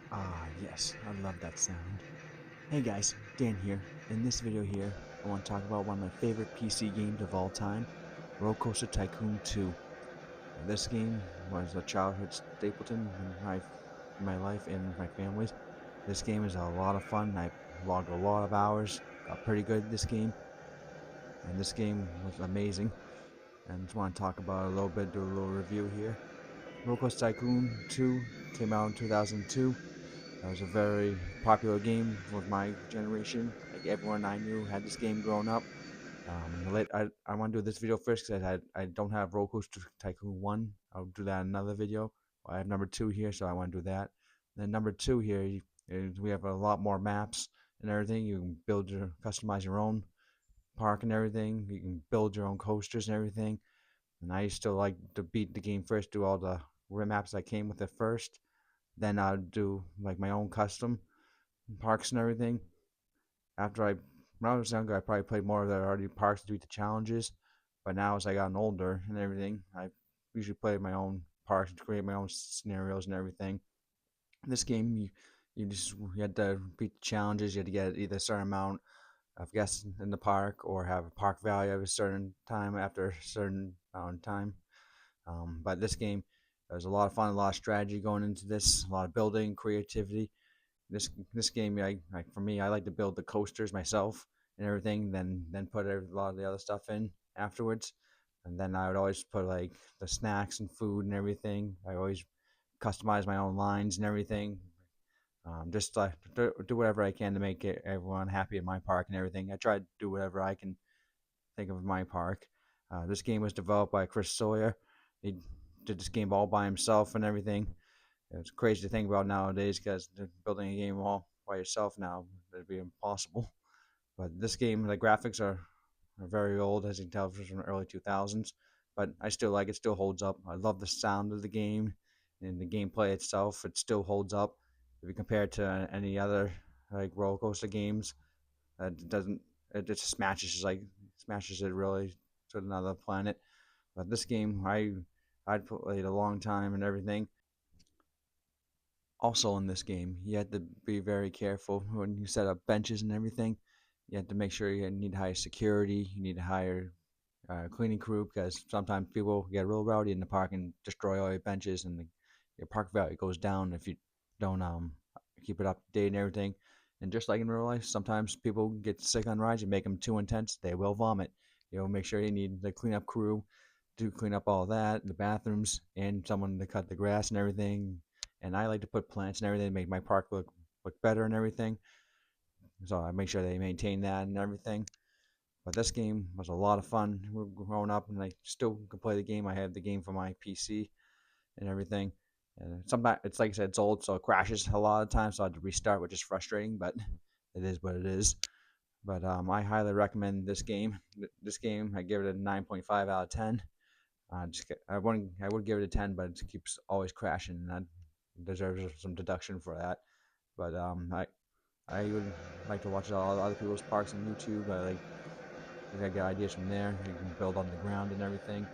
Ah, yes, I love that sound. Hey guys, Dan here. In this video here, I want to talk about one of my favorite PC games of all time, Roller Coaster Tycoon 2. This game was a childhood stapleton in my life and my family's. This game is a lot of fun. I logged a lot of hours, got pretty good at this game, and this game was amazing. And just want to talk about it a little bit, do a little review here. Roller Coaster Tycoon 2 came out in 2002. That was a very popular game with my generation. Like everyone I knew had this game growing up. I want to do this video first because I don't have Roller Coaster Tycoon 1. I'll do that in another video. I have number 2 here, so I want to do that. And then number 2 here, we have a lot more maps and everything. You can customize your own park and everything. You can build your own coasters and everything. And I used to like to beat the game first, do all the rim maps that came with it first. Then I'd do like my own custom parks and everything. After when I was younger, I probably played more of the already parks to do the challenges. But now, as I gotten older and everything, I usually play my own parks to create my own scenarios and everything. In this game, you had to beat the challenges. You had to get either a certain amount of guests in the park or have a park value at a certain time after a certain amount of time. But this game, there's a lot of fun, a lot of strategy going into this, a lot of building, creativity. This game, for me, I like to build the coasters myself and everything, then put a lot of the other stuff in afterwards. And then I would always put like the snacks and food and everything. I always customize my own lines and everything. Just do whatever I can to make everyone happy at my park and everything. I try to do whatever I can think of my park. This game was developed by Chris Sawyer. He did this game all by himself and everything. It's crazy to think about nowadays because building a game all by yourself now would be impossible. But this game, the graphics are very old, as you can tell, from the early 2000s. But I still like it, still holds up. I love the sound of the game and the gameplay itself. It still holds up. If you compare it to any other like roller coaster games, it doesn't. It just smashes it really to another planet. But this game, I'd played a long time and everything. Also in this game, you had to be very careful when you set up benches and everything. You have to make sure you need to hire security. You need to hire cleaning crew because sometimes people get real rowdy in the park and destroy all your benches, and your park value goes down if you don't keep it up to date and everything. And just like in real life, sometimes people get sick on rides. You make them too intense, they will vomit. Make sure you need the cleanup crew to clean up all that, the bathrooms, and someone to cut the grass and everything. And I like to put plants and everything to make my park look better and everything. So I make sure they maintain that and everything. But this game was a lot of fun. We were growing up, and I still can play the game. I have the game for my PC and everything. And sometimes it's like I said, it's old, so it crashes a lot of times. So I had to restart, which is frustrating, but it is what it is. But I highly recommend this game. This game, I give it a 9.5 out of 10. I would give it a 10, but it keeps always crashing, and that deserves some deduction for that. But I would like to watch all other people's parks on YouTube. I get ideas from there. You can build on the ground and everything.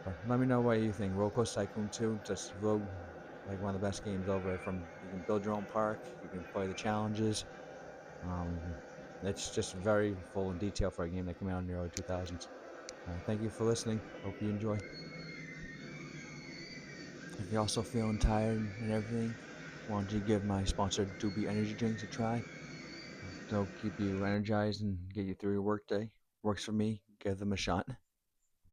But let me know what you think. Roller Coaster Tycoon 2, just real, like one of the best games over. From you can build your own park, you can play the challenges. Um, it's just very full in detail for a game that came out in the early 2000s. Thank you for listening. Hope you enjoy. If you're also feeling tired and everything, why don't you give my sponsor Doobie Energy Drinks a try? They'll keep you energized and get you through your workday. Works for me. Give them a shot.